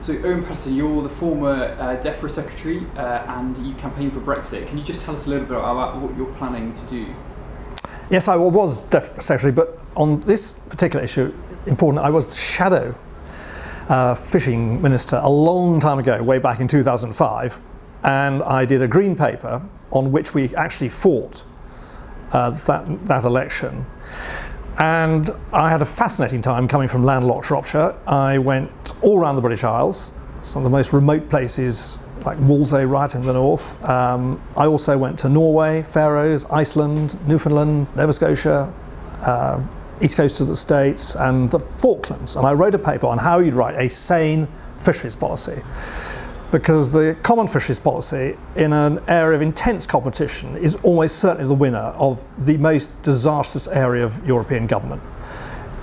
So Owen Paterson, you're the former DEFRA Secretary and you campaigned for Brexit. Can you just tell us a little bit about what you're planning to do? Yes, I was DEFRA Secretary, but on this particular issue, important, I was the shadow fishing minister a long time ago, way back in 2005, and I did a green paper on which we actually fought that election. And I had a fascinating time coming from landlocked Shropshire. I went all around the British Isles, some of the most remote places like Wolsey right in the north. I also went to Norway, Faroes, Iceland, Newfoundland, Nova Scotia, east coast of the States and the Falklands. And I wrote a paper on how you'd write a sane fisheries policy. Because the common fisheries policy in an area of intense competition is almost certainly the winner of the most disastrous area of European government.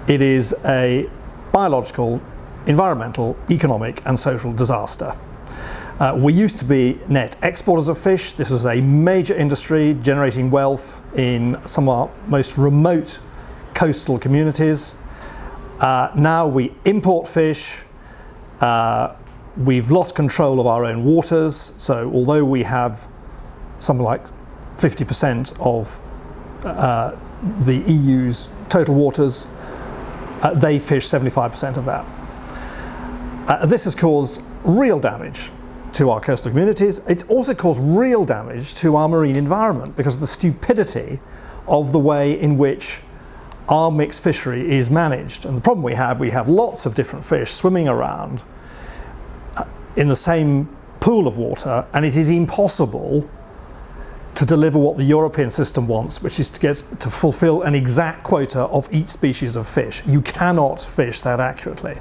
It is a biological, environmental, economic and social disaster. We used to be net exporters of fish. This was a major industry generating wealth in some of our most remote coastal communities. Now we import fish. We've lost control of our own waters, so although we have something like 50% of the EU's total waters, they fish 75% of that. This has caused real damage to our coastal communities. It's also caused real damage to our marine environment because of the stupidity of the way in which our mixed fishery is managed. And the problem we have lots of different fish swimming around in the same pool of water, and it is impossible to deliver what the European system wants, which is to fulfill an exact quota of each species of fish. You cannot fish that accurately.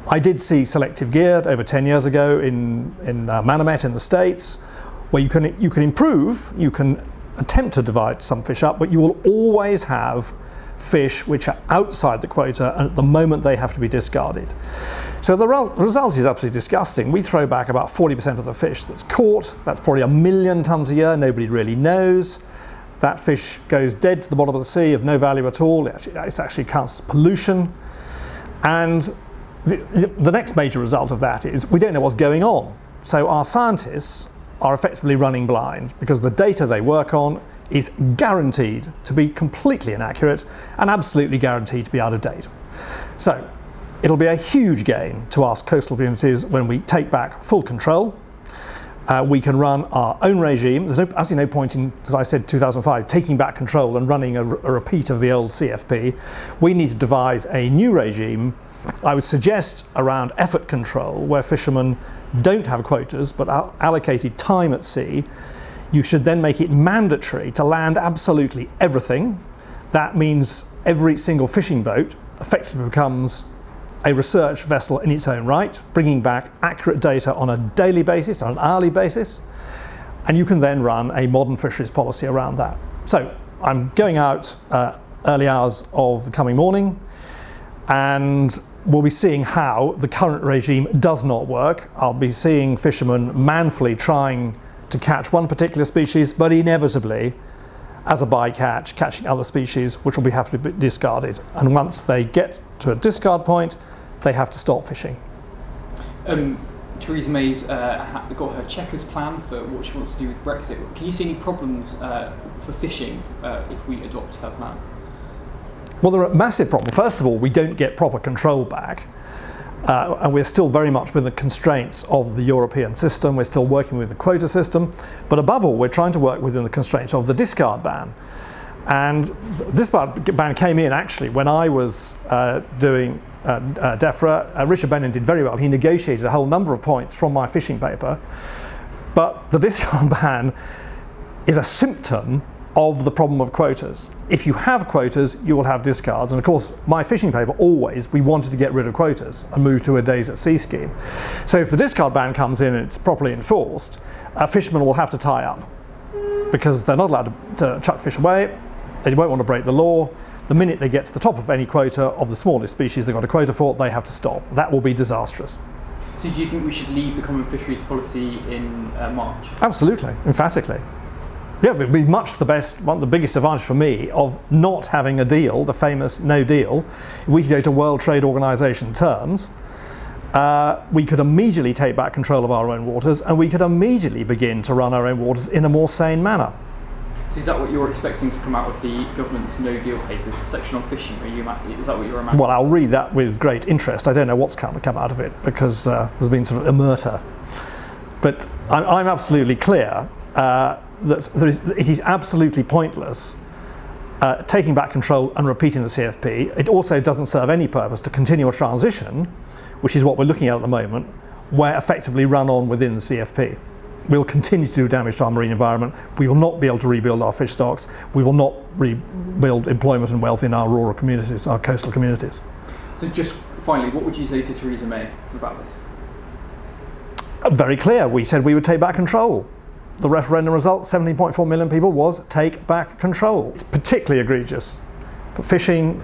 I did see selective geared over 10 years ago in Manomet in the States, where you can improve, you can attempt to divide some fish up, but you will always have fish which are outside the quota, and at the moment they have to be discarded. So the result is absolutely disgusting. We throw back about 40% of the fish that's caught. That's probably 1 million tonnes a year. Nobody really knows. That fish goes dead to the bottom of the sea of no value at all. It actually counts as pollution. And the next major result of that is we don't know what's going on. So our scientists are effectively running blind because the data they work on is guaranteed to be completely inaccurate and absolutely guaranteed to be out of date. So it'll be a huge gain to our coastal communities when we take back full control. We can run our own regime. There's absolutely no point in, as I said, 2005, taking back control and running a repeat of the old CFP. We need to devise a new regime. I would suggest around effort control, where fishermen don't have quotas but are allocated time at sea. You should then make it mandatory to land absolutely everything. That means every single fishing boat effectively becomes a research vessel in its own right, bringing back accurate data on a daily basis, on an hourly basis, and you can then run a modern fisheries policy around that. So I'm going out early hours of the coming morning, and we'll be seeing how the current regime does not work. I'll be seeing fishermen manfully trying to catch one particular species, but inevitably, as a bycatch, catching other species, which will have to be discarded. And once they get to a discard point, they have to stop fishing. Theresa May's got her Chequers plan for what she wants to do with Brexit. Can you see any problems for fishing if we adopt her plan? Well, there are massive problems. First of all, we don't get proper control back. And we're still very much within the constraints of the European system. We're still working with the quota system. But above all, we're trying to work within the constraints of the discard ban. And this ban came in actually when I was doing DEFRA. Richard Benyon did very well. He negotiated a whole number of points from my fishing paper. But the discard ban is a symptom of the problem of quotas. If you have quotas, you will have discards. And of course, my fishing paper always, we wanted to get rid of quotas and move to a days at sea scheme. So if the discard ban comes in and it's properly enforced, fishermen will have to tie up because they're not allowed to chuck fish away. They won't want to break the law. The minute they get to the top of any quota of the smallest species they've got a quota for, they have to stop. That will be disastrous. So do you think we should leave the common fisheries policy in March? Absolutely, emphatically. Yeah, it would be one of the biggest advantage for me of not having a deal, the famous no deal. We could go to World Trade Organization terms, we could immediately take back control of our own waters, and we could immediately begin to run our own waters in a more sane manner. So is that what you're expecting to come out of the government's no deal papers, the section on fishing? Is that what you're imagining? Well, I'll read that with great interest. I don't know what's going to come out of it, because there's been sort of emerta. But I'm absolutely clear that it is absolutely pointless taking back control and repeating the CFP. It also doesn't serve any purpose to continue a transition, which is what we're looking at the moment, where effectively run on within the CFP. We'll continue to do damage to our marine environment. We will not be able to rebuild our fish stocks. We will not rebuild employment and wealth in our rural communities, our coastal communities. So just finally, what would you say to Theresa May about this? Very clear. We said we would take back control. The referendum result, 17.4 million people, was take back control. It's particularly egregious for fishing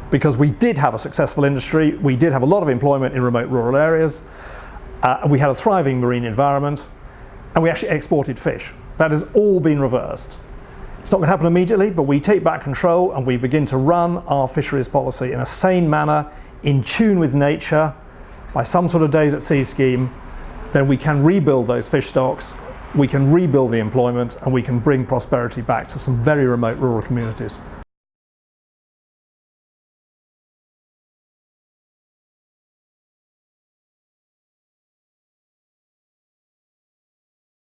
because we did have a successful industry. We did have a lot of employment in remote rural areas. We had a thriving marine environment. And we actually exported fish. That has all been reversed. It's not going to happen immediately, but we take back control and we begin to run our fisheries policy in a sane manner, in tune with nature, by some sort of days at sea scheme. Then we can rebuild those fish stocks, we can rebuild the employment, and we can bring prosperity back to some very remote rural communities.